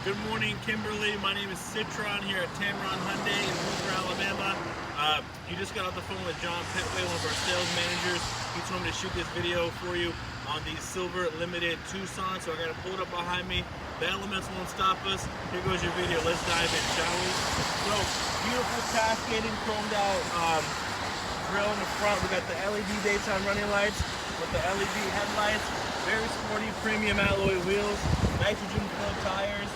Good morning, Kimberly. My name is Citron here at Tameron Hyundai in Hoover, Alabama. You just got off the phone with John Pitway, one of our sales managers. He told me to shoot this video for you on the silver limited Tucson, so I got to pull it up behind me. The elements won't stop us. Here goes your video. Let's dive in, shall we? So, beautiful cascading chromed out grill in the front. We got the LED daytime running lights with the LED headlights. Very sporty premium alloy wheels, nitrogen filled tires.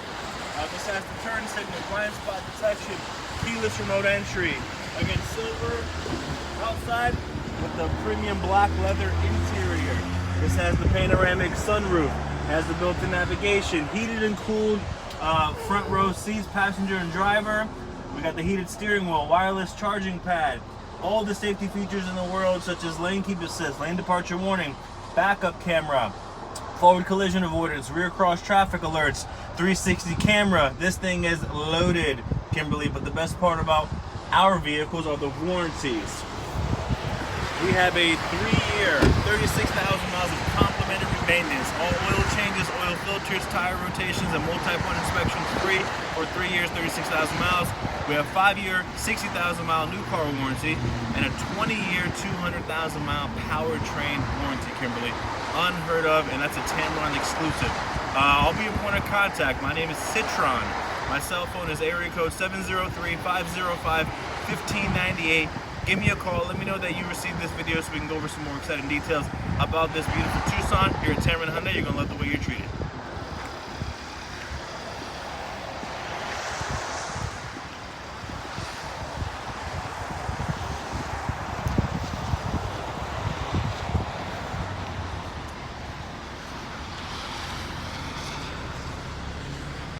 This has the turn signal, blind spot detection, keyless remote entry. Again, silver outside with the premium black leather interior. This has the panoramic sunroof, has the built-in navigation, heated and cooled front row seats, passenger and driver. We got the heated steering wheel, wireless charging pad, all the safety features in the world such as lane keep assist, lane departure warning, backup camera, forward collision avoidance, rear cross traffic alerts, 360 camera. This thing is loaded, Kimberly, but the best part about our vehicles are the warranties. We have a 3-year, 36,000 miles of complimentary maintenance. All oil changes, oil filters, tire rotations, and multi-point inspections free for 3 years, 36,000 miles. We have 5-year, 60,000 mile new car warranty and a 20-year, 200,000 mile powertrain warranty, Kimberly. Unheard of, and that's a Tameron exclusive. I'll be your point of contact. My name is Citron. My cell phone is area code 703-505-1598. Give me a call. Let me know that you received this video so we can go over some more exciting details about this beautiful Tucson. Here at Tameron Hyundai, you're going to love the way you're treated.